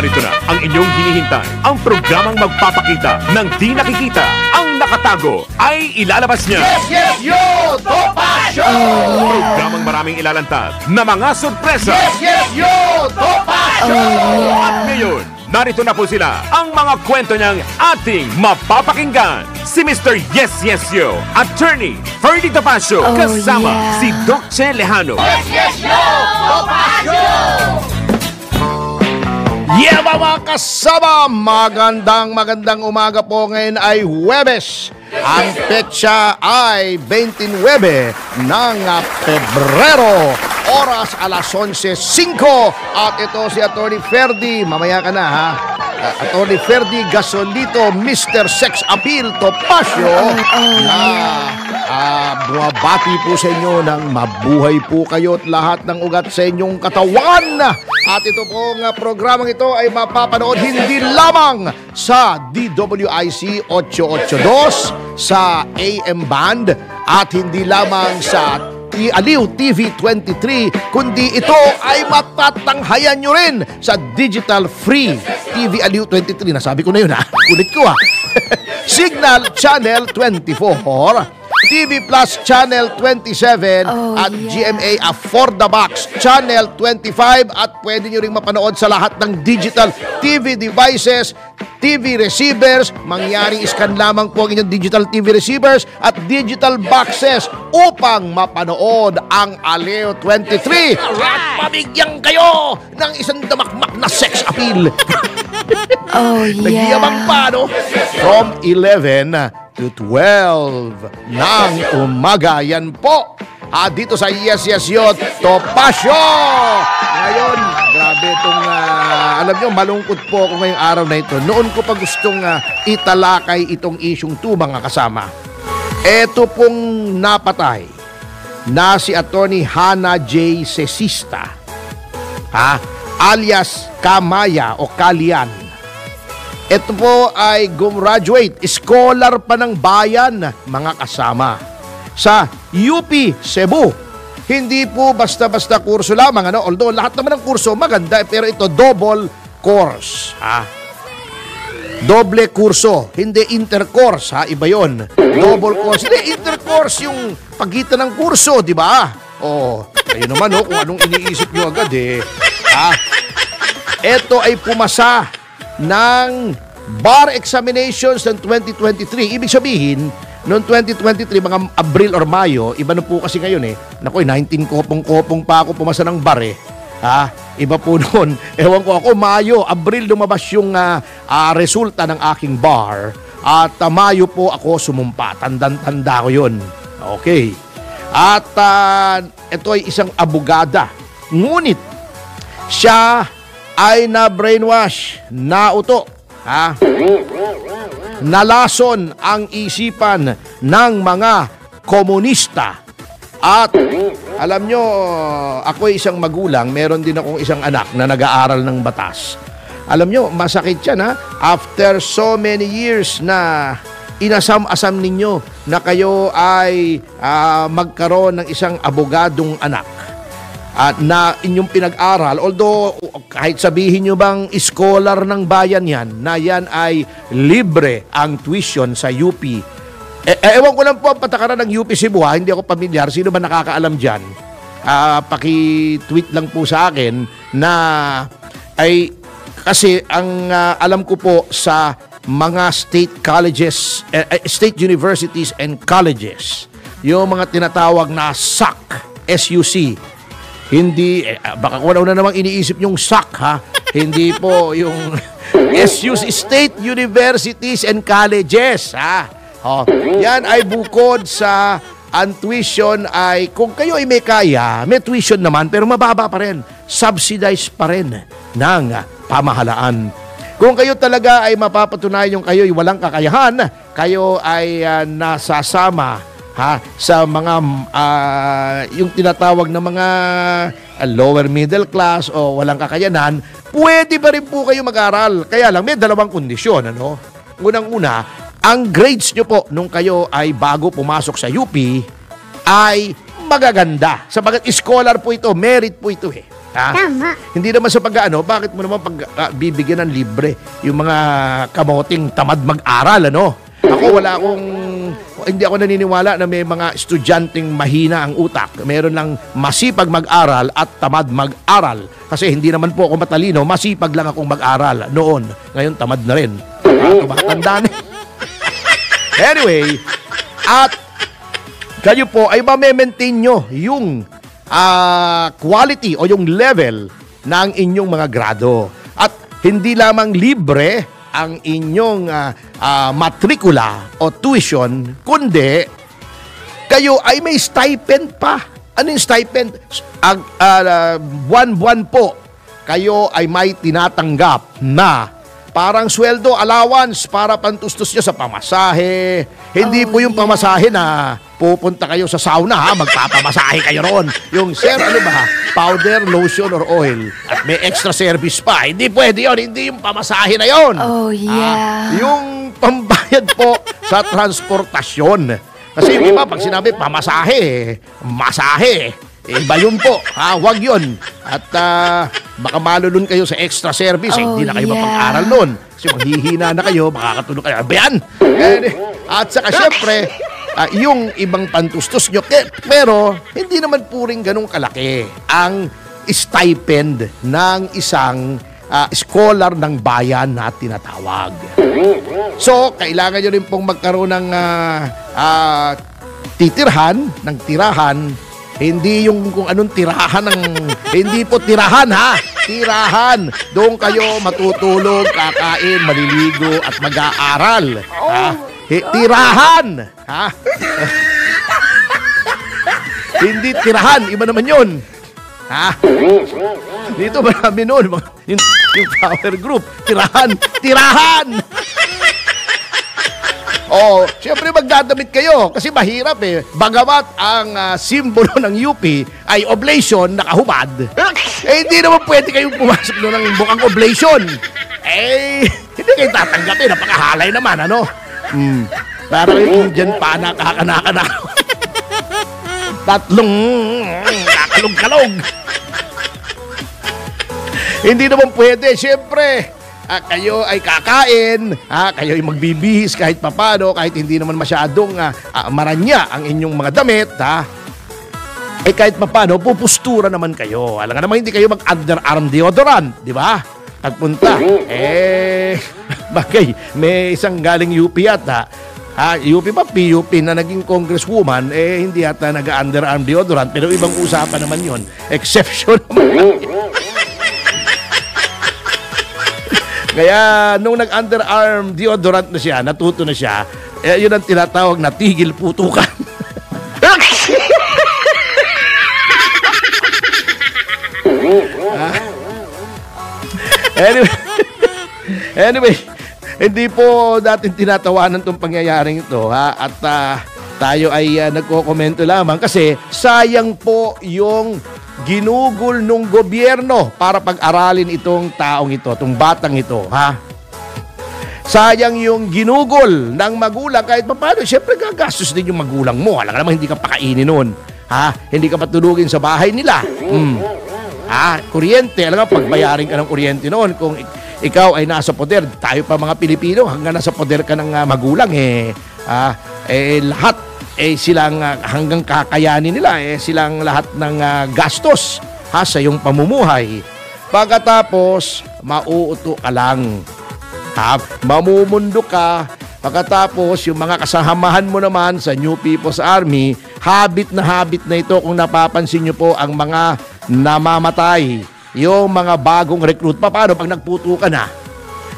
Narito na ang inyong hinihintay. Ang programang magpapakita ng di nakikita. Ang nakatago ay ilalabas niya. Yo! Topa Show! Programang maraming ilalantad na mga sorpresa. Yo! Topa Show! At ngayon, narito na po sila, ang mga kwento niyang ating mapapakinggan. Si Mr. Yes Yes Yo, Attorney Ferdy Topacio, kasama si Doc Che Lejano. Yo! Topa Show! Yeah, mga kasama! Magandang umaga po. Ngayon ay Huwebes. Ang petsa ay 29 ng Pebrero. Oras alas 11:05. At ito si Atty. Ferdy. Mamaya ka na, ha? Atty. Ferdy Gasolito, Mr. Sex Appeal Topacio, na bumabati po sa inyo ng mabuhay po kayo at lahat ng ugat sa inyong katawan. At ito pong programang ito ay mapapanood hindi lamang sa DWIC 882 sa AM band at hindi lamang sa Aliw TV 23, kundi ito ay matatanghayan nyo rin sa Digital Free TV Aliw 23. Nasabi ko na yun, ha? Kulit ko, ha? Signal Channel 24, TV Plus Channel 27, at GMA For the Box Channel 25, at pwede nyo rin mapanood sa lahat ng digital TV devices, TV receivers. Mangyari scan lamang po ang inyong digital TV receivers at digital boxes upang mapanood ang Aliw 23 at pabigyan kayo ng isang damakmak na sex appeal. Nagyamang pa, no? From 11 to 12 ng umaga. Yan po. Dito sa Yes Yes Yo Topacio. Ngayon, grabe itong, alam nyo, malungkot po ako ngayong araw na ito. Noon ko pa gustong italakay itong isyong to, mga kasama. Ito pong napatay na si Atty. Hannah J. Cesista, alias Kamaya o Kalian. Ito po ay gumraduate, scholar pa ng bayan, mga kasama, sa UP Cebu. Hindi po basta-basta kurso lamang, ano? Although lahat naman ng kurso maganda, pero ito double course, doble kurso, hindi intercourse, iba yon. Double course, hindi intercourse yung pagitan ng kurso, di ba? Kayo naman, kung anong iniisip nyo agad, Ito ay pumasa ng bar examinations ng 2023. Ibig sabihin, noong 2023, mga Abril or Mayo, iba na po kasi ngayon, Naku, 19 kopong-kopong pa ako pumasa ng bar, Iba po noon. Ewan ko ako, Mayo, Abril lumabas yung resulta ng aking bar. At Mayo po ako sumumpa. Tanda ko yun. Okay. At ito ay isang abogada. Ngunit, siya ay na-brainwash, nauto, nalason ang isipan ng mga komunista. At alam nyo, ako ay isang magulang, meron din akong isang anak na nag-aaral ng batas. Alam nyo, masakit yan, after so many years na inasam-asam ninyo na kayo ay magkaroon ng isang abogadong anak at na inyong pinag-aral, although kahit sabihin nyo bang scholar ng bayan yan, na yan ay libre ang tuition sa UP. Ewan ko lang po ang patakaran ng UP Cebu, hindi ako pamilyar. Sino ba nakakaalam dyan? Paki-tweet lang po sa akin na ay kasi ang alam ko po sa mga state colleges, state universities and colleges, yung mga tinatawag na SUC, SUC. Hindi, baka kung ano na namang iniisip yung SUC, Hindi po yung SUC, State Universities and Colleges, Yan ay bukod sa ang tuition ay, kung kayo ay may kaya, may tuition naman, pero mababa pa rin. Subsidized pa rin ng pamahalaan. Kung kayo talaga ay mapapatunayan yung kayo ay walang kakayahan, kayo ay nasasama sa mga yung tinatawag na mga lower middle class o walang kakayanan, pwede pa rin po kayo mag-aral. Kaya lang may dalawang kondisyon, Unang-una, ang grades nyo po nung kayo ay bago pumasok sa UP ay magaganda. Sabagat scholar po ito, merit po ito Ha? Tama. Hindi naman sa pag-ano, bakit mo naman bibigyan ng libre yung mga kamoting tamad mag-aral, ano? Hindi ako naniniwala na may mga estudyanteng mahina ang utak. Meron lang masipag mag-aral at tamad mag-aral. Kasi hindi naman po ako matalino, masipag lang akong mag-aral noon. Ngayon tamad na rin. Tumatanda na. Anyway, at kayo po ay ma-maintain nyo yung quality o yung level ng inyong mga grado. At hindi lamang libre ang inyong matrikula o tuition, kundi kayo ay may stipend pa. Ano yung stipend? Buwan-buwan po, kayo ay may tinatanggap na parang sweldo, allowance para pantustos nyo sa pamasahe. Hindi po yung pamasahe na pupunta kayo sa sauna, ha? Magpapamasahe kayo ron. Yung, sir, ano ba? Powder, lotion, or oil. At may extra service pa. Hindi pwede yun. Hindi yung pamasahe na yun. Oh, yeah. Yung pambayad po sa transportasyon. Kasi yung iba, pag sinabi pamasahe, masahe, iba yun po. Wag yun. At baka malulun kayo sa extra service. Hindi na kayo mapag-aral nun. Kasi maghihina na kayo, makakatulog kayo. Abayan! At saka syempre, yung ibang pantustos nyo. Pero, hindi naman po rin ganun kalaki ang stipend ng isang scholar ng bayan na tinatawag. So, kailangan nyo rin pong magkaroon ng ng tirahan. Hindi yung kung anong tirahan ng... Hindi po tirahan, ha? Tirahan. Doon kayo matutulog, kakain, maliligo, at mag-aaral. Ha? Tirahan. Ha? Hindi tirahan. Iba naman yun. Ha? Dito marami noon. Yung power group. Tirahan. Tirahan! Oh, siyempre magdadamit kayo kasi mahirap eh. Bagamat ang simbolo ng UP ay oblation, nakahubad. Hindi naman pwede kayong pumasok doon ng bukang oblation. Hindi kayo tatanggapin. Napakahalay naman, ano? Para yung dyan pa nakakanak. Tatlong kakalog-kalog. Hindi naman pwede, siyempre. Kayo ay kakain, kayo ay magbibihis kahit papano, kahit hindi naman masyadong maranya ang inyong mga damit, kahit papano, pupustura naman kayo. Alam nga naman, hindi kayo mag-underarm deodorant, di ba? Pagpunta, bagay, may isang galing UP yata, UP pa, PUP na naging congresswoman, hindi yata nag-underarm deodorant, pero ibang usapan naman yon, exception naman. Kaya nung nag-underarm deodorant na siya, natuto na siya, yun ang tinatawag na tigil putukan. Anyway, hindi po natin tinatawanan itong pangyayaring ito, ha? At tayo ay nagko-komento lamang kasi sayang po yung ginugol nung gobyerno para pag-aralin itong taong ito, itong batang ito, ha? Sayang yung ginugol ng magulang kahit paano. Siyempre gagastos din yung magulang mo. Alam naman hindi ka pakainin nun, ha? Hindi ka patulugin sa bahay nila. Kuryente, alam nga, pagbayarin ka ng kuryente noon kung ikaw ay nasa poder. Tayo pa mga Pilipino, hanggang nasa poder ka ng magulang, lahat silang hanggang kakayanin nila, silang lahat ng gastos sa iyong pamumuhay. Pagkatapos, mauuto ka lang. Mamumundo ka. Pagkatapos, yung mga kasamahan mo naman sa New People's Army, habit na ito kung napapansin nyo po ang mga namamatay. Yung mga bagong recruit. Paano pag nagputo ka na?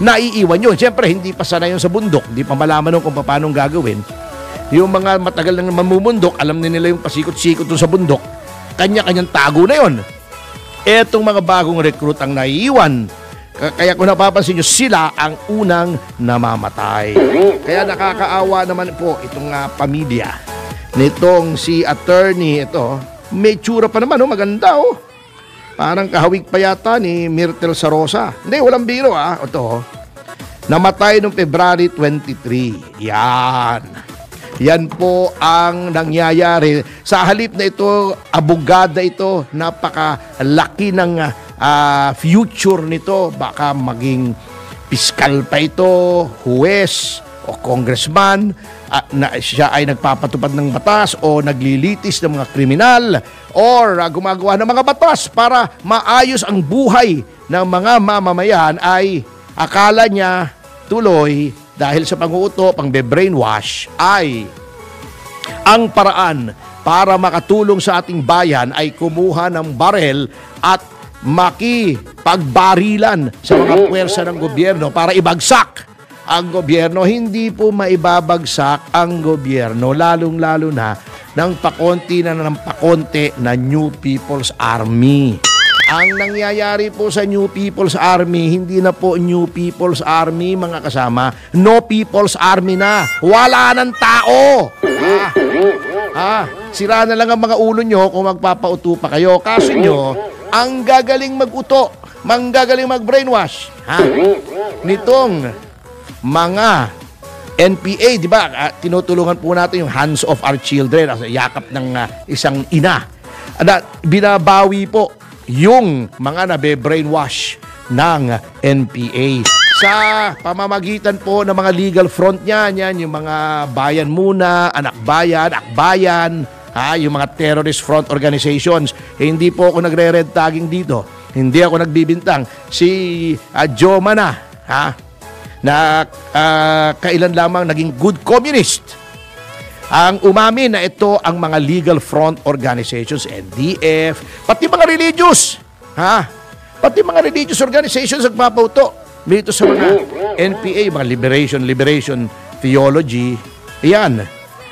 Naiiwan yun. Siyempre, hindi pa sanay yun sa bundok. Hindi pa malaman kung paano gagawin. Yung mga matagal nang mamumundok, alam nila yung pasikot-sikot sa bundok. Kanya-kanyang tago na yon. Etong mga bagong recruit ang naiiwan. Kaya kung napapansin nyo, sila ang unang namamatay. Kaya nakakaawa naman po itong pamilya nitong si attorney ito. May tsura pa naman, maganda Parang kahawig pa yata ni Myrtle Sarosa. Hindi, walang biro Ito, namatay noong February 23. Yan. Yan po ang nangyayari. Sa halip na ito, abogada ito, napakalaki ng future nito. Baka maging piskal pa ito, huwes o congressman, na siya ay nagpapatupad ng batas o naglilitis ng mga kriminal or gumagawa ng mga batas para maayos ang buhay ng mga mamamayan, ay akala niya tuloy dahil sa panguuto, pang-brainwash, ay ang paraan para makatulong sa ating bayan ay kumuha ng barel at makipagbarilan sa mga puwersa ng gobyerno para ibagsak ang gobyerno. Hindi po maibabagsak ang gobyerno, lalong-lalo na ng pakonti na New People's Army. Ang nangyayari po sa New People's Army, hindi na po New People's Army, mga kasama. No People's Army na. Wala ng tao. Sira na lang ang mga ulo nyo kung magpapauto pa kayo. Kaso nyo, ang gagaling mag-uto, manggagaling mag-brainwash. Nitong mga NPA, di ba? Tinutulungan po natin yung hands of our children, yakap ng isang ina. Binabawi po yung mga nabe-brainwash ng NPA. Sa pamamagitan po ng mga legal front yan yung mga bayan muna, anak bayan, akbayan, yung mga terrorist front organizations. Hindi po ako nagre-red tagging dito. Hindi ako nagbibintang. Si Joma na kailan lamang naging good communist, ang umamin na ito ang mga legal front organizations, NDF, pati mga religious, pati mga religious organizations nagpapauto dito sa mga NPA, mga liberation theology. Yan.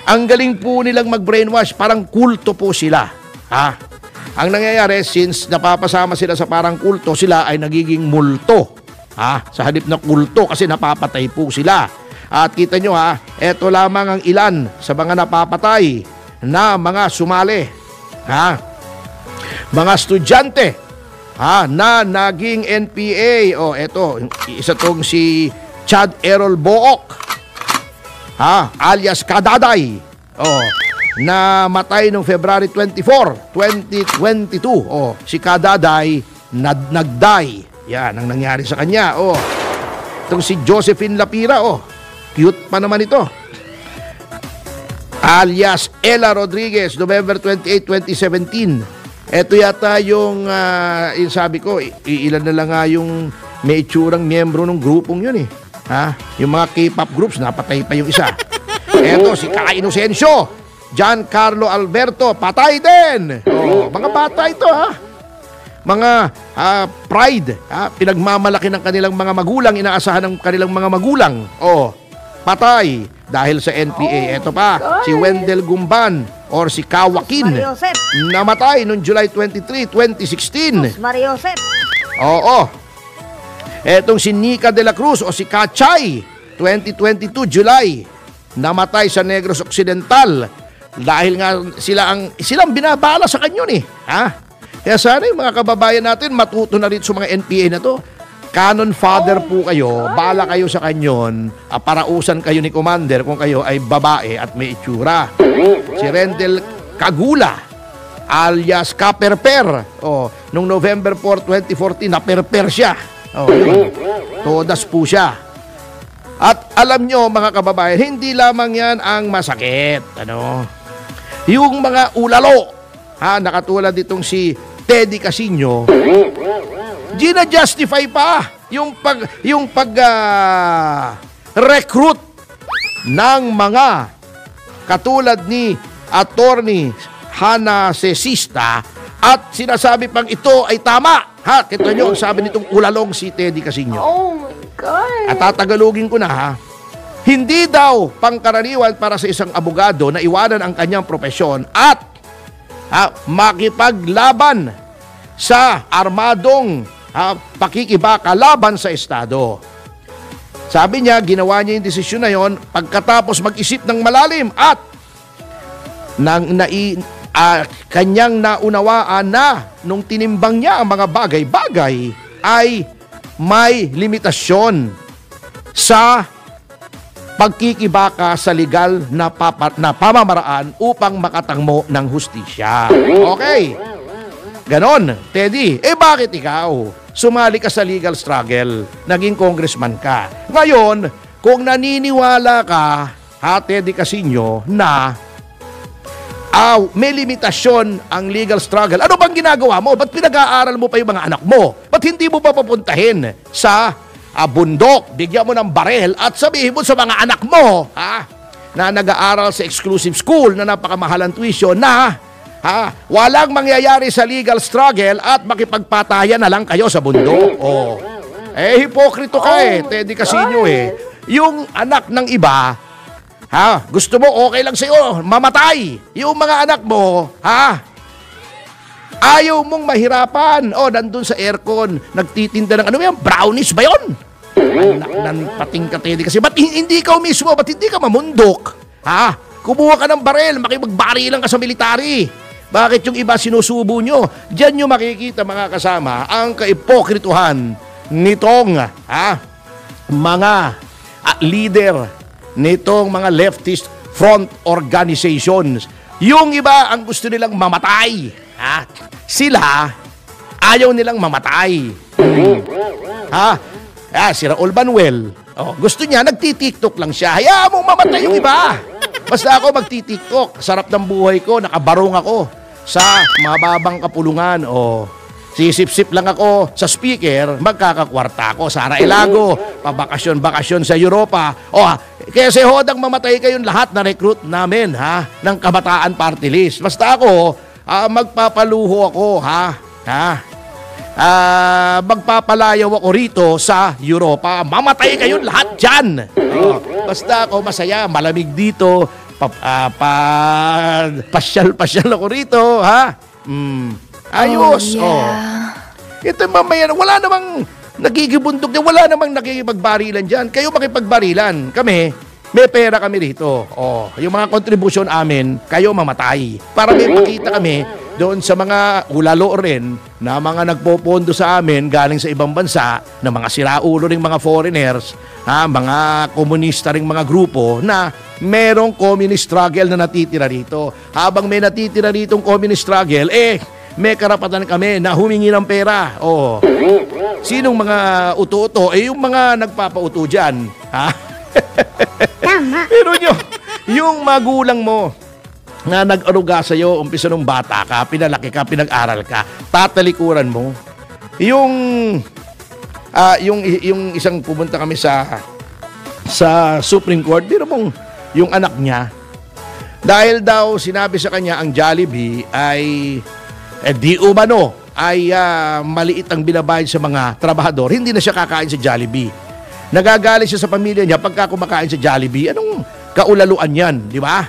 Ang galing po nilang mag-brainwash, parang kulto po sila. Ang nangyayari, since napapasama sila sa parang kulto, sila ay nagiging multo. Sa halip na kulto, kasi napapatay po sila. At kita nyo eto lamang ang ilan sa mga napapatay na mga sumali. Mga estudyante na naging NPA. Eto, isa tong si Chad Errol Book, alias Kadaday. Na matay noong February 24, 2022. Si Kadaday nagday. Yan ang nangyari sa kanya. Itong si Josephine Lapira, cute pa naman ito. Alias Ella Rodriguez, November 28, 2017. Ito yata yung sabi ko, ilan na lang yung may itsurang miyembro ng grupong yun Yung mga K-pop groups, napatay pa yung isa. Ito si Ka Inocencio, Giancarlo Alberto, patay din. Mga bata ito mga pride, pinagmamalaki ng kanilang mga magulang, inaasahan ng kanilang mga magulang. Patay dahil sa NPA. Ito pa, si Wendell Gumban or si Kawakin, namatay noong July 23, 2016. Mariosep. Etong si Nika de la Cruz o si Kachay, 2022 July, namatay sa Negros Occidental dahil nga silang binabala sa kanyon Kaya sana yung mga kababayan natin matuto na rin sa mga NPA na to. Canon father po kayo, bala kayo sa kanyon, parausan kayo ni Commander kung kayo ay babae at may itsura. Si Rendel Kagula, alias Kaperper, noong November 4, 2014, naperper siya. Todas po siya. At alam nyo mga kababayan, hindi lamang yan ang masakit. Yung mga ulalo, nakatulad ditong si Teddy Casino, gina-justify pa yung recruit ng mga katulad ni Attorney Hana Cesista at sinasabi pang ito ay tama. Kita nyo ang sabi nitong ulalong si Teddy Casino. Oh my God. At tatagalogin ko na hindi daw pangkaraniwan para sa isang abogado na iwanan ang kanyang profesyon at makipaglaban sa armadong pakikibaka laban sa Estado. Sabi niya, ginawa niya yung desisyon na yon pagkatapos mag-isip ng malalim at kanyang naunawaan na nung tinimbang niya ang mga bagay-bagay ay may limitasyon sa pagkikibaka sa legal na pamamaraan upang makatangmo ng hustisya. Okay. Ganon, Teddy. Bakit ikaw? Sumali ka sa legal struggle. Naging congressman ka. Ngayon, kung naniniwala ka, Teddy Casino, na may limitasyon ang legal struggle, ano bang ginagawa mo? Ba't pinag-aaral mo pa yung mga anak mo? Ba't hindi mo pa papuntahin sa bundok, bigyan mo ng barel at sabihin mo sa mga anak mo na nag-aaral sa exclusive school na napakamahalang tuition na walang mangyayari sa legal struggle at makipagpatayan na lang kayo sa bundok. Hipokrito ka Teddy Casino Yung anak ng iba, gusto mo okay lang sa'yo, mamatay. Yung mga anak mo, ayaw mong mahirapan. Nandun sa aircon, nagtitinda ng brownies ba yun? Anak ng pating ka, Teddy. Kasi ba't hindi ikaw mismo, ba't hindi ka mamundok? Kumuha ka ng barel, makipagbarilan ka sa military. Bakit yung iba sinusubo nyo? Diyan nyo makikita, mga kasama, ang kaipokrituhan nitong mga leader nitong mga leftist front organizations. Yung iba ang gusto nilang mamatay. Sila ayaw nilang mamatay. Si Raul Manuel, gusto niya, nagtitiktok lang siya. Hayaan mong mamatay yung iba. Basta ako magtitiktok. Sarap ng buhay ko, nakabarong ako sa mababang kapulungan. Sisip-sip lang ako sa speaker, magkakakwarta ako. Sara Ilago, pabakasyon-bakasyon sa Europa. Kaya si Hodang mamatay kayong lahat na recruit namin, ng Kabataan Party List. Basta ako, magpapaluho ako, magpapalayaw ako rito sa Europa. Mamatay kayong lahat dyan. Basta ako masaya, malamig dito, pasyal-pasyal ako rito, ayos. Ito mamaya, wala namang nagigibundok dyan, wala namang nakikipagbarilan dyan. Kayo makipagbarilan. Kami, may pera kami rito. Yung mga kontribusyon amin, kayo mamatay. Para may makita kami doon sa mga ulalo rin na mga nagpopondo sa amin galing sa ibang bansa, na mga siraulo ring mga foreigners, mga komunista ring mga grupo na merong communist struggle na natitira rito. Habang may natitira ritong communist struggle, may karapatan kami na humingi ng pera. Sinong mga uto-uto? Yung mga nagpapauto dyan. Tama. Pero yung magulang mo na nag-aruga sa'yo, umpisa nung bata ka, pinalaki ka, pinag-aral ka, tatalikuran mo. Yung isang pumunta kami sa Supreme Court, biro mong yung anak niya, dahil daw sinabi sa kanya ang Jollibee ay di umano ay maliit ang binabayad sa mga trabahador, hindi na siya kakain sa Jollibee. Nagagalit siya sa pamilya niya pagka kumakain sa Jollibee. Anong kaulaluan yan, di ba?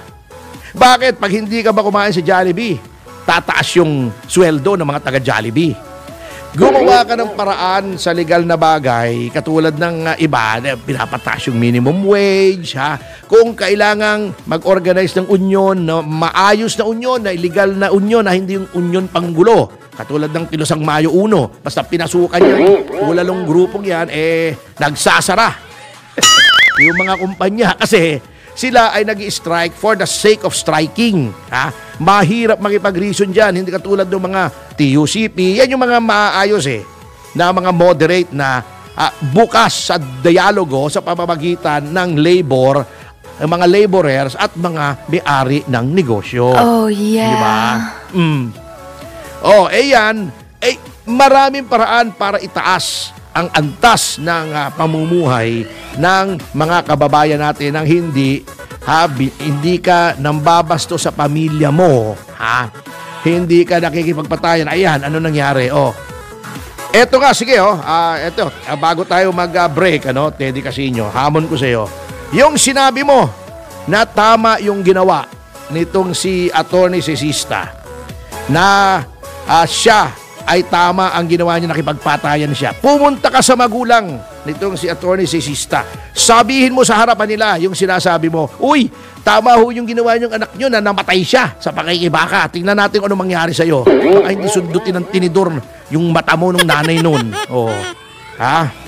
Bakit? Pag hindi ka ba kumain sa Jollibee, tataas yung sweldo ng mga taga-Jollibee. Gumawa ka ng paraan sa legal na bagay, katulad ng iba, pinapataas yung minimum wage, Kung kailangang mag-organize ng union, na maayos na union, na illegal na union, na hindi yung union panggulo. Katulad ng Kilosang Mayo 1, basta pinasukan niya, ulalong grupong yan, nagsasara. Yung mga kumpanya, kasi sila ay nag-strike for the sake of striking. Mahirap makipag-reason dyan. Hindi katulad ng mga TUCP. Yan yung mga maayos na mga moderate na bukas sa dialogo sa pamamagitan ng labor, mga laborers at mga may-ari ng negosyo. Diba? Yan. Maraming paraan para itaas ang antas ng pamumuhay ng mga kababayan natin nang hindi ka nambabasto sa pamilya mo, hindi ka nakikipagpatayan. Ayan, ano nangyari? Eto nga, sige, bago tayo mag-break, Teddy Casino, hamon ko sa iyo. Yung sinabi mo na tama yung ginawa nitong si Attorney Cesista, na siya ay tama ang ginawa niya, nakipagpatayan siya. Pumunta ka sa magulang nitong si Attorney Cesista. Sabihin mo sa harapan nila yung sinasabi mo, uy, tama ho yung ginawa niyong anak niyo na namatay siya sa pakikibaka. Tingnan natin kung ano mangyari sa'yo. Baka hindi sundutin ng tinidor yung mata mo nung nanay nun.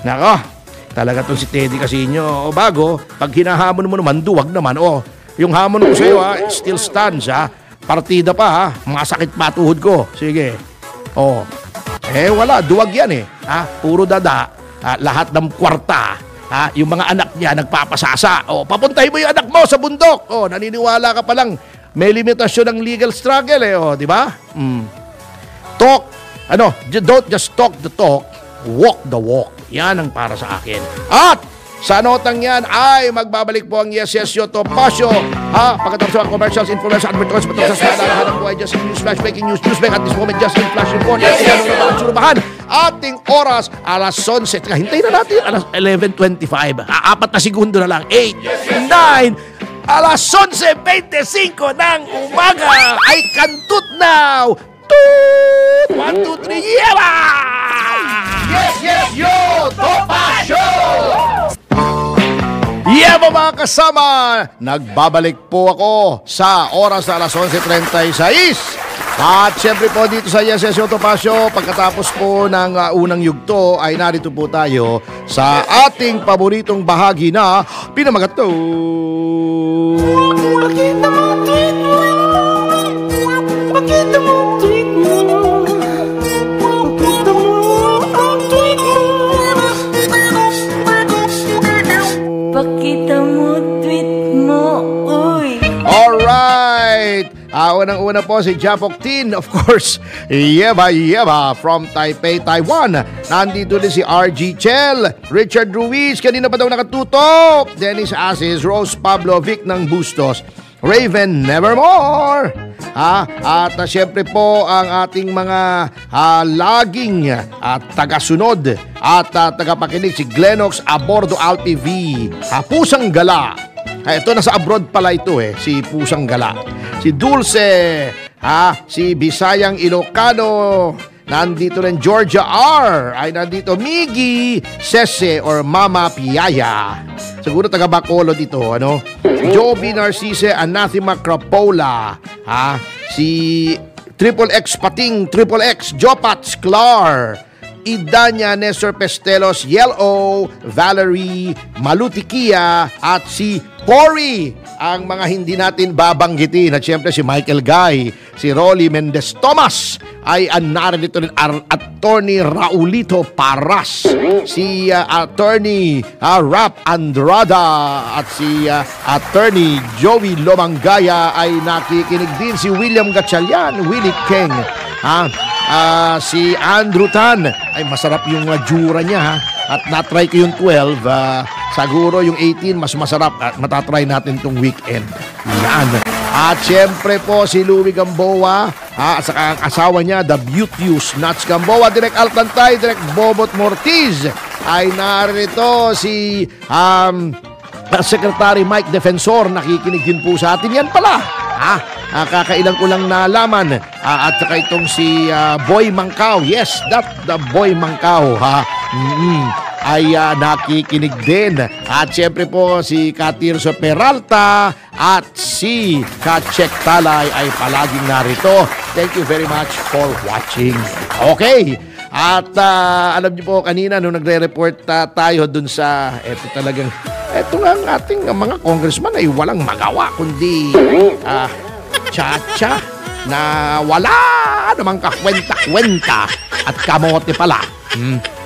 Nako. Talaga tong si Teddy Casino. O bago, pag hinahamon mo naman, duwag naman. O, yung hamon ko sa'yo ha, still stands ha. Partida pa ha, masakit pa tuhod ko. Sige. O, wala, duwag yan ha, puro dada. Lahat ng kwarta. Yung mga anak niya nagpapasasa. O, papuntahin mo yung anak mo sa bundok. O, naniniwala ka pa lang. May limitasyon ng legal struggle o, di ba? Talk, don't just talk the talk, walk the walk. Yan ang para sa akin. At sa notang yan ay magbabalik po ang Yes Yes Yo Topacio. Pagkatapos sa commercials, information, advertisements, patapos sa lahat ng buhay, just in news, flash, breaking news, newsbank, at this moment, just in flash report. Ating oras, alas 11. Hintayin na natin, alas 11:25. 4 na segundo na lang. 8, 9, alas 11:25 ng umaga ay kantut now. 1, 2, 3, yeba! Yes, yes, yo! Topacio! Yeba mga kasama! Nagbabalik po ako sa oras na alas 11:36. At syempre po dito sa Yes Yes Yo Topacio, pagkatapos po ng unang yugto ay narito po tayo sa ating paboritong bahagi na Pinamagato. Pakita mo ang tweet mo. Pakita mo ang tweet mo. Pakita mo ang tweet mo. Pakita mo ang tweet mo. Uy. Alright! Unang-una po si Japok Tin, of course. Yeba Yeba from Taipei, Taiwan. Nandito din si RG Chel, Richard Ruiz, kanina pa daw nakatutok. Dennis Asis, Rose Pablo, Vic ng Bustos, Raven Nevermore. At syempre po ang ating mga laging tagasunod at tagapakinig si Glenox Abordo Alpi V. Pusang Gala. Ito nasa abroad pala ito si Pusang Gala. Si Dulce, si Bisayang Ilocano, nandito rin Georgia R, ay nandito Miggy, Sese or Mama Piaya. Siguro taga Bacolod ito, Joby Narcisse, Anathema Crapola, si Triple X Pating, Triple X, Jopats Clar, Idanya Nestor Pestelos, Yellow, Valerie, Malutikia, at si Cory, ang mga hindi natin babanggitin. At syempre si Michael Guy, si Rolly Mendez Thomas, ay narito rin Attorney Raulito Paras, si Attorney Rap Andrada, at si Attorney Joey Lomangaya ay nakikinig din. Si William Gatchalian, Willie King, si Andrew Tan, ay masarap yung jura niya at natry ko yung 12. Siguro yung 18 mas masarap at matatry natin tong weekend. Yan. At syempre po si Louie Gamboa, at saka ang asawa niya, the Beauteous Nuts Gamboa, Direk Alcantay, Direk Bobot Mortiz, ay narito si Secretary Mike Defensor, nakikinig din po sa atin. Yan pala. Kakailan ko lang nalaman. At saka itong si Boy Mangkaw. Yes, the Boy Mangkaw. Ay nakikinig din. At syempre po si Katirso Peralta at si Kachek Talay ay palaging narito. Thank you very much for watching. Okay. At alam niyo po kanina nung nagre-report tayo dun sa eto nga ang ating mga congressman ay walang magawa kundi chacha na wala namang kakwenta-kwenta at kamote pala.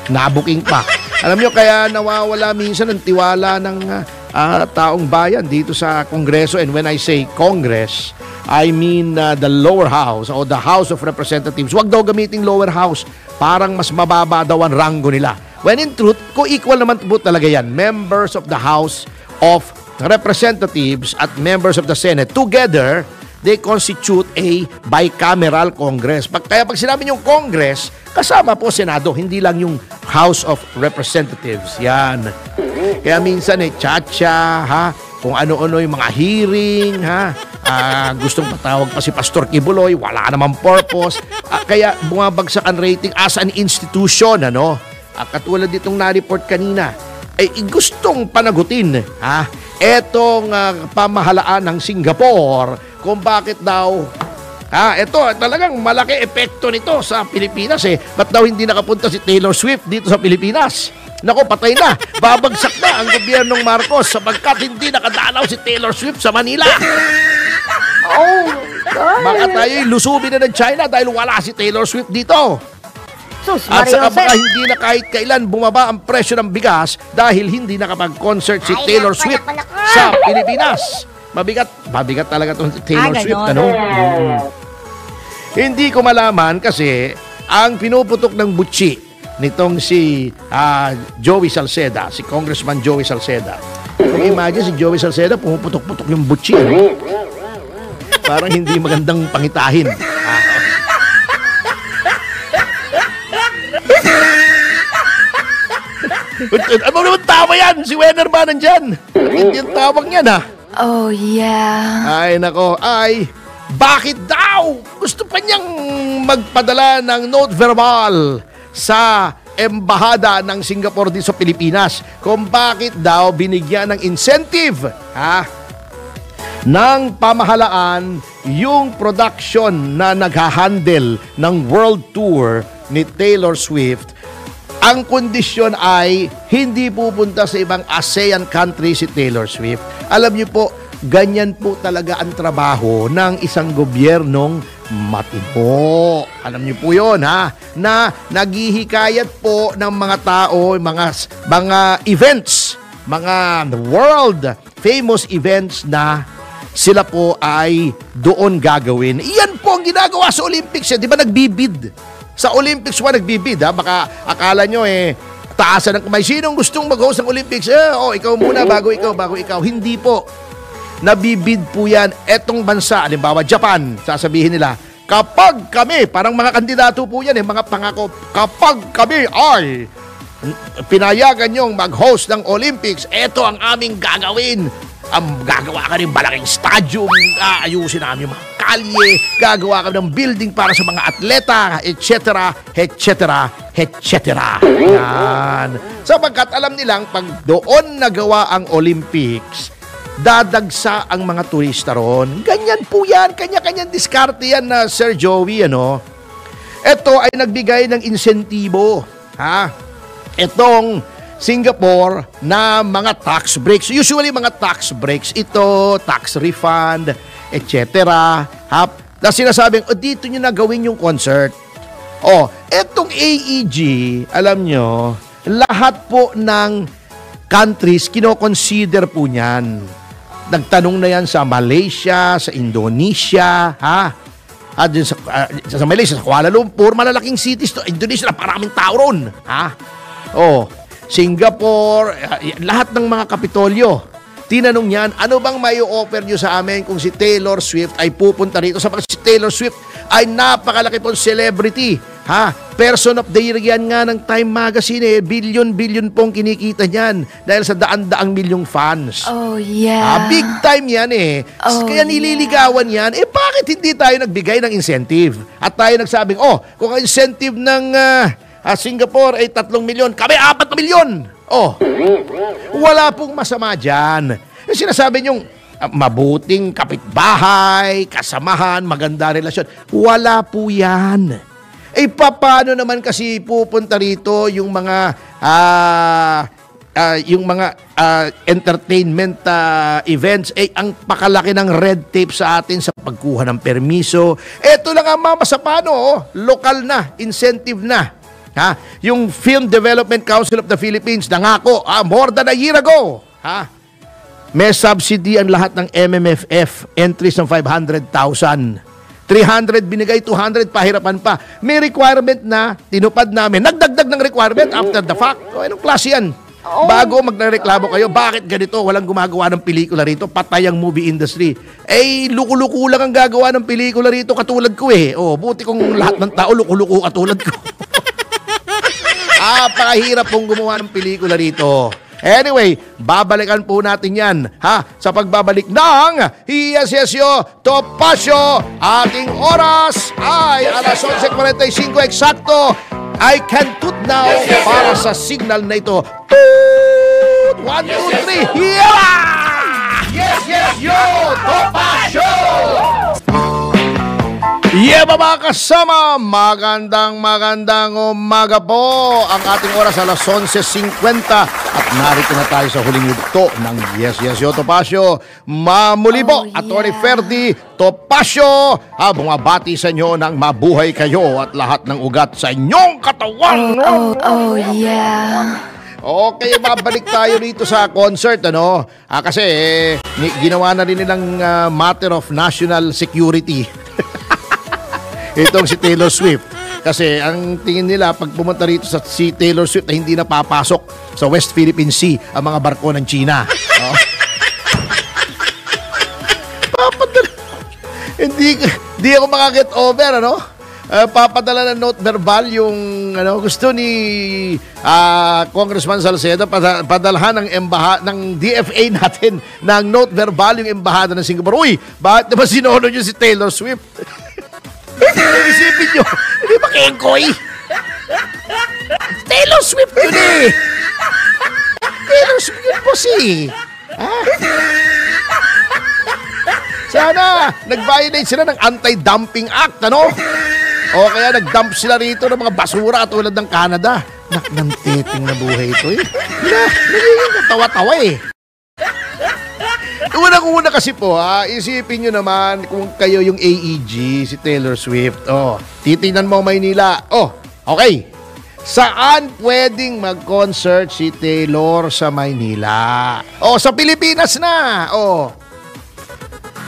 Nabuking pa. Alam nyo, kaya nawawala minsan ang tiwala ng taong bayan dito sa Kongreso. And when I say Congress, I mean the lower house o the House of Representatives. Huwag daw gamiting lower house. Parang mas mababa daw ang ranggo nila. When in truth, co-equal naman po talaga yan. Members of the House of Representatives at members of the Senate together, they constitute a bicameral Congress. Kaya pag sinabi yung Congress, kasama po Senado, hindi lang yung House of Representatives. Yan. Kaya minsan chacha, kung ano-ano yung mga hearing, gustong patawag pa si Pastor Kibuloy, wala namang purpose. Kaya bumabagsak ang rating as an institution, katulad ditong na-report kanina, ay gustong panagutin, etong pamahalaan ng Singapore kung bakit daw ito talagang malaki epekto nito sa Pilipinas Ba't daw hindi nakapunta si Taylor Swift dito sa Pilipinas? Nako, patay na. Babagsak na ang gobyernong Marcos sapagkat hindi nakadalaw si Taylor Swift sa Manila. Oh, God. Baka tayo'y lusubin na ng China dahil wala si Taylor Swift dito. Sus, At Mario saka baka Jose. hindi na kahit kailan bumaba ang presyo ng bigas dahil hindi nakapag-concert si Taylor Swift sa Pilipinas. Mabigat talaga itong Taylor Swift, ano? Hindi ko malaman kasi ang pinuputok ng butsi nitong si Joey Salceda, si Congressman Joey Salceda. Kung imagine si Joey Salceda, pumuputok-putok yung butsi. Ano? Parang hindi magandang pangitahin. Ano naman tawa yan? Si Wenner ba nandyan? Hindi yung tawag yan, ha? Oh, yeah. Ay, nako. Ay, bakit daw? Gusto pa niyang magpadala ng note verbal sa embahada ng Singapore dito sa Pilipinas kung bakit daw binigyan ng incentive, ng pamahalaan yung production na naghahandle ng world tour ni Taylor Swift. Ang kondisyon ay hindi pupunta sa ibang ASEAN country si Taylor Swift. Alam niyo po, ganyan po talaga ang trabaho ng isang gobyernong matino. Alam niyo po yun, ha? Na naghihikayat po ng mga tao, mga events, mga world famous events na sila po ay doon gagawin. Iyan po ang ginagawa sa Olympics. Di ba nagbibid? Sa Olympics ba nagbibid? Ha? Baka akala nyo taasan ng kamay. Sinong gustong mag-host ng Olympics? Ikaw muna, bago ikaw. Hindi po. Nabibid po yan. Etong bansa, halimbawa Japan, sasabihin nila, kapag kami, parang mga kandidato po yan, mga pangako, kapag kami ay pinayagan nyong mag-host ng Olympics, eto ang aming gagawin. Gagawa ka rin malaking stadium, ayusin namin yung mga kalye, gagawa ka ng building para sa mga atleta, etc., etc., etc. Yan. Sapagkat alam nilang pag doon nagawa ang Olympics, dadagsa ang mga turista ron. Ganyan po yan, kanya-kanyang diskarte yan na Sir Joey, ano? Ito ay nagbigay ng insentibo, Itong Singapore na mga tax breaks. Usually mga tax breaks, ito, tax refund, etc. Na sinasabing, dito nyo na gawin yung concert. Etong AEG, alam nyo, lahat po ng countries, kinoconsider po niyan. Nagtanong na yan sa Malaysia, sa Indonesia, At sa Malaysia, sa Kuala Lumpur, malalaking cities to. Indonesia, maraming tao ron. Singapore, lahat ng mga kapitolyo. Tinanong niyan, ano bang may offer nyo sa amin kung si Taylor Swift ay pupunta rito? Sapagkat si Taylor Swift ay napakalaki pong celebrity. Person of the year yan nga ng Time Magazine. Billion pong kinikita niyan dahil sa daan-daang milyong fans. Oh, yeah. Big time yan Kaya nililigawan yan. Bakit hindi tayo nagbigay ng incentive? At tayo nagsabing, kung ang incentive ng Singapore ay 3 milyon, kami 4 milyon. Wala pong masama dyan. Sinasabi niyong mabuting kapitbahay, kasamahan, maganda relasyon. Wala po yan. Paano naman kasi pupunta rito yung mga entertainment events, ang pakalaki ng red tape sa atin sa pagkuha ng permiso. Ito lang ang mama sa paano, lokal na, incentive na. Yung Film Development Council of the Philippines nangako more than a year ago. May subsidy ang lahat ng MMFF, entries ng 500,000. 300 binigay, 200 pahirapan pa. May requirement na tinupad namin. Nagdagdag ng requirement after the fact. Anong klase yan? Bago magreklamo kayo, bakit ganito? Walang gumagawa ng pelikula rito. Patay ang movie industry. Luku-luku lang ang gagawa ng pelikula rito katulad ko buti kung lahat ng tao luku-luku katulad ko. Pakahirap pong gumawa ng pelikula rito. Anyway, babalikan po natin yan sa pagbabalik ng Yes Yes Yo Topacio. Ating oras ay alas 11:45 eksakto. I can toot now para sa signal na ito. Toot! 1, 2, 3. Yeah! Yes Yes Yo Topacio! Mga kasama, magandang umaga po. Ang ating oras alas 11:50 at narito na tayo sa huling yugto ng Yes Yes Yo Topacio. Mamuli po, Atty. Ferdy Topacio, bumabati sa inyo ng mabuhay kayo at lahat ng ugat sa inyong katawan. Okay, babalik tayo rito sa concert, ano? Kasi ginawa na rin nilang matter of national security. Itong si Taylor Swift. Kasi ang tingin nila, pag pumunta rito sa si Taylor Swift, ay hindi na papasok sa West Philippine Sea ang mga barko ng China. Oh. Hindi ako makaget over, ano? Papadala ng note verbal yung gusto ni Congressman Salcedo, padalhan ng DFA natin ng note verbal yung embahada ng Singapore. Uy, bakit naman sinono nyo si Taylor Swift? Isipin nyo, hindi ba kengkoy? Taylor Swift yun eh. Taylor Swift yun po Sana, nag-violate sila ng Anti-Dumping Act, ano? O kaya nag-dump sila rito ng mga basura at tulad ng Canada. Ng titing na buhay ito eh. Nagiging katawa-tawa eh. Unang-una kasi po isipin nyo naman kung kayo yung AEG, si Taylor Swift. Titingnan mo Maynila. Okay. Saan pwedeng mag-concert si Taylor sa Maynila? Sa Pilipinas na.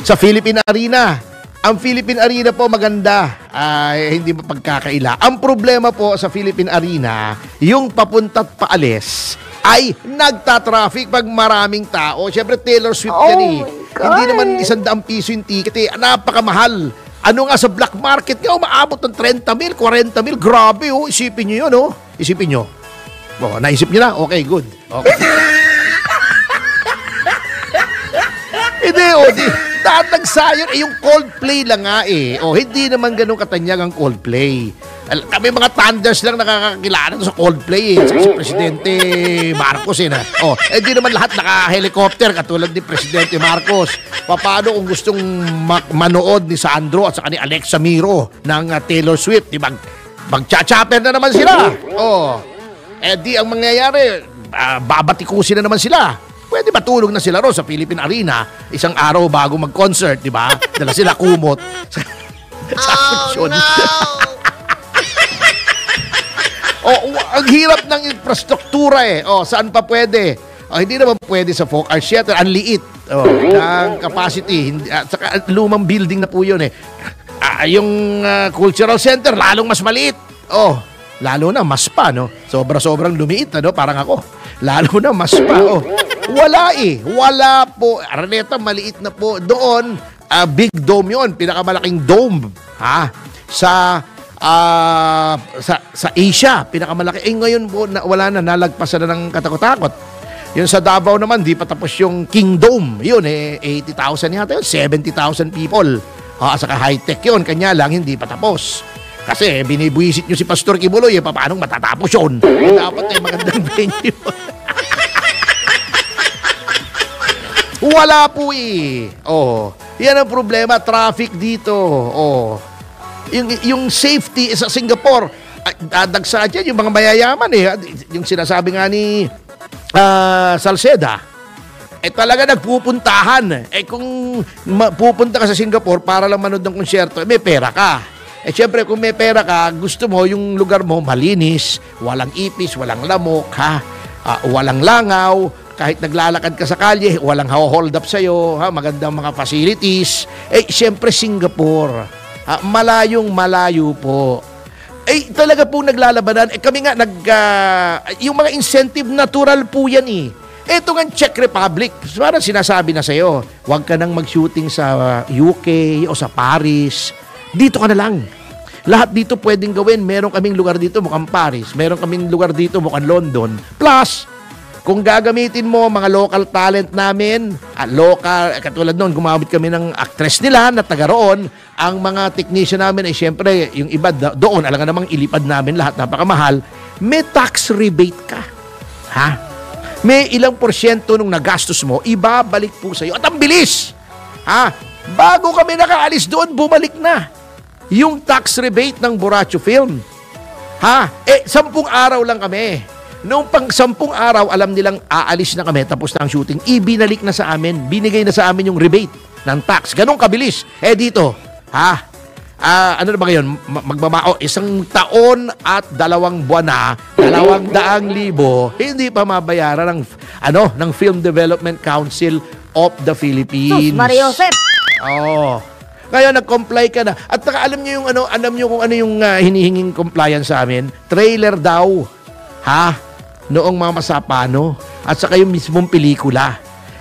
Sa Philippine Arena. Ang Philippine Arena po maganda. Hindi mapagkakaila. Ang problema po sa Philippine Arena, yung papunta't paalis ay nagtatraffic pag maraming tao. Siyempre, Taylor Swift yan eh. Hindi naman 100 piso yung ticket eh. Napakamahal. Ano nga sa black market nga, umaabot ng 30,000, 40,000. Grabe Isipin nyo yun Isipin nyo. Naisip nyo na? Okay, good. Okay. Hindi nagsayon yung Coldplay lang nga eh. Hindi naman ganun katanyag ang Coldplay. Kami mga thunders lang nakakakilala sa Coldplay eh. Si Presidente Marcos hindi naman lahat naka-helicopter katulad ni Presidente Marcos. Paano kung gustong manood ni Sandro at saka ni Alexa Miro ng Taylor Swift? Mag-cha-chopper na naman sila. Di ang mangyayari, babatikusin na naman sila. Pwede matulog na sila sa Philippine Arena isang araw bago mag-concert, di ba? Dala sila kumot sa Asuncion. Ang hirap ng infrastruktura eh. Saan pa pwede? Hindi naman pwede sa Folk Arts Theater. Ang liit ng capacity. Saka lumang building na po yun eh. Yung Cultural Center, lalong mas maliit. Lalo na mas pa, no? Sobrang lumiit, parang ako. Lalo na mas pa, Wala eh. Wala po. Araneta, maliit na po. Doon, big dome yun. Pinakamalaking dome. Sa Asia, pinakamalaki. Ngayon po, wala na. Nalagpasan na ng katakot-takot. Yun sa Davao naman, di pa tapos yung Kingdom. Yun 80,000 yata yun. 70,000 people. Saka high-tech yun. Kanya lang, hindi pa tapos. Kasi binibuisit nyo si Pastor Kibuloy. Paano matatapos yun? Dapat magandang venue. Wala po eh. Yan ang problema. Traffic dito. Yung safety sa Singapore, dagsa dyan yung mga mayayaman eh. Yung sinasabi nga ni Salceda, talaga nagpupuntahan. Kung pupunta ka sa Singapore para lang manood ng konsyerto, may pera ka. Siyempre, kung may pera ka, gusto mo yung lugar mo malinis, walang ipis, walang lamok, walang langaw. Kahit naglalakad ka sa kalye, walang hold up sa'yo, magandang mga facilities. Siyempre Singapore, malayo po. Talaga po naglalabanan. Kami nga, yung mga incentive natural po yan eh. Ito nga Czech Republic, parang sinasabi na sa'yo, huwag ka nang mag-shooting sa UK o sa Paris. Dito ka na lang. Lahat dito pwedeng gawin. Meron kaming lugar dito mukhang Paris. Meron kaming lugar dito mukhang London. Plus, kung gagamitin mo mga local talent namin, katulad noon, gumamit kami ng actress nila na taga roon, ang mga technician namin ay syempre, yung iba doon, alam nga namang ilipad namin lahat, napakamahal, may tax rebate ka. May ilang porsyento nung nagastos mo, ibabalik po sa'yo. At ang bilis! Bago kami nakaalis doon, bumalik na. yung tax rebate ng Borracho Film. 10 araw lang kami. Noong pang 10 araw, alam nilang aalis na kami, tapos na ang shooting. Ibinalik na sa amin, binigay na sa amin yung rebate ng tax. Ganun kabilis. Dito, ano na ba ngayon? Isang taon at 2 buwan na, 200,000, hindi pa mabayaran ng Film Development Council of the Philippines. Sus, Mario Josep! Oo. Ngayon, nag-comply ka na. At alam niyo kung ano yung hinihinging compliance sa amin? Trailer daw. Noong mga Masapano. At saka yung mismong pelikula.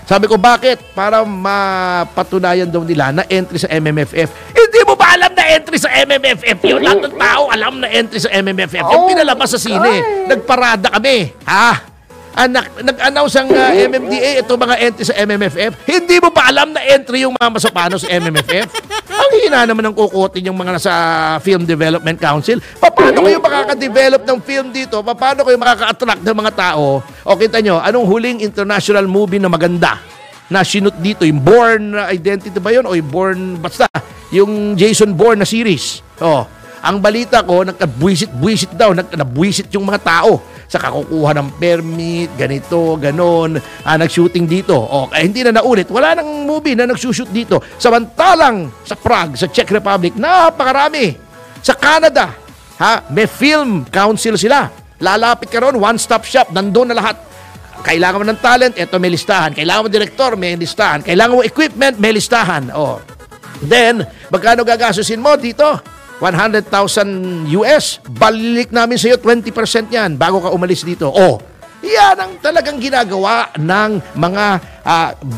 Sabi ko, bakit? Para mapatunayan daw nila na entry sa MMFF. Hindi mo ba alam na entry sa MMFF yun? Lahat ng tao alam na entry sa MMFF. Yung pinalabas sa sine. Nagparada kami. Nag-announce ang MMDA, ito mga entry sa MMFF. Hindi mo pa alam na entry yung mga Masapano sa MMFF? Ang hina naman ng kukutin yung mga nasa Film Development Council. Paano kayo makaka-develop ng film dito? Paano kayo makaka-attract ng mga tao? O kita nyo, anong huling international movie na maganda na sinut dito? Yung Bourne Identity ba yun? O yung Bourne, basta, yung Jason Bourne na series. Ang balita ko, nagbuwisit daw, nagbuwisit yung mga tao sa kakukuha ng permit, ganito, ganon, nag-shooting dito. Hindi na naulit. Wala nang movie na nagsushoot dito. Samantalang sa Prague, sa Czech Republic, napakarami. Sa Canada, may film council sila. Lalapit ka ron, one-stop shop, nandun na lahat. Kailangan mo ng talent, eto may listahan. Kailangan mo direktor, may listahan. Kailangan mo equipment, may listahan. Then, magkano gagasusin mo dito? 100,000 US, balik namin sa iyo 20% yan bago ka umalis dito. Yan ang talagang ginagawa ng mga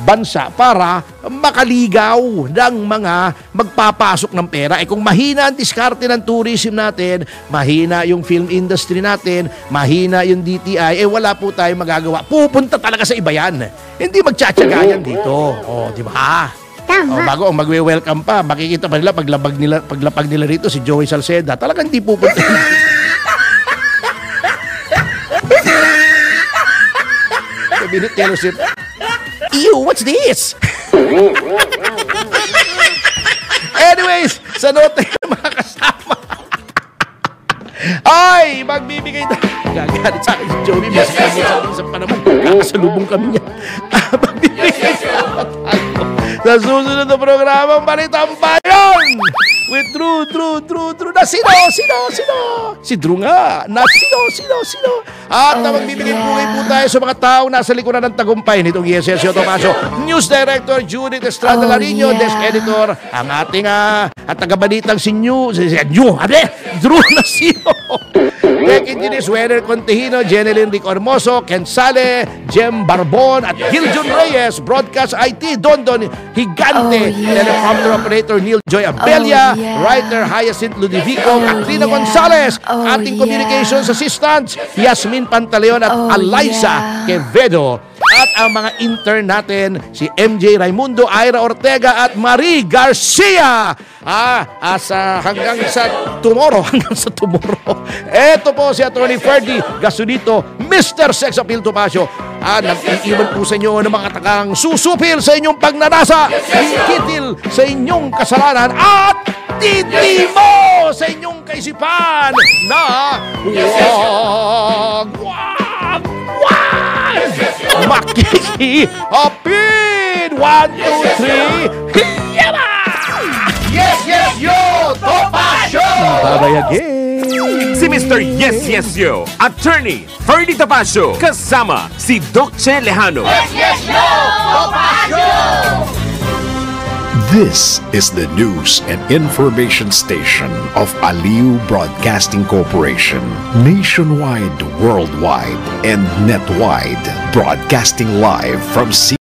bansa para makaligaw ng mga magpapasok ng pera. Kung mahina ang diskarte ng tourism natin, mahina yung film industry natin, mahina yung DTI, wala po tayong magagawa. Pupunta talaga sa iba yan. Hindi magtsatsaga yan dito. Di ba? Bago ang magwe-welcome pa, makikita pa nila paglapag nila rito si Joey Salceda. Talagang hindi pupunta. Sabi ni Taylor Swift, "Ew, what's this?" Anyways, sa note ng mga kasama, ay, magbibigay na. Gagalit sa akin si Joey. Mas kami sa panahon. Kakasalubong kami niya. Magbibigay na tayo sa susunod na programang Balitang Bayan with Drew. Na sino? Si Drew nga. Na sino? At magbibigay po tayo sa mga taong nasa likuran ng tagumpay nitong Yes Yo Topacio. News Director Judith Estrada Larino, Desk Editor, ang ating at tagabalitang Drew Nasino. Tech Engineers Weather Contehino, Jeneline Ric Ormoso, Ken Sale, Jem Barbon at Giljon Reyes. Broadcast IT, Dondon Higante, Teleprompter Operator Neil Joy Abella, Writer Hyacinth Ludovico, Katrina Gonzalez, ating Communications Assistants Yasmin Pantaleon at Alaysa Quevedo. At ang mga intern natin, si MJ Raimundo, Ira Ortega at Marie Garcia. Hanggang sa tomorrow. Eto po si Atty. Ferdy Gasunito, Mr. Sex Appeal Topacio. Nag-iiwan po sa inyo ng mga takang susupil sa inyong pagnanasa, kitil sa inyong kasalanan, at titimo sa inyong kaisipan na wag makikihapin. 1, 2, 3, Yaba! Yes, yo! Topacio! Babayagin! Si Mr. Yes, Yo, Attorney Ferdy Topacio, kasama si Doc Che Lejano. Yes, yo! Topacio! This is the news and information station of Aliu Broadcasting Corporation. Nationwide, worldwide, and netwide. Broadcasting live from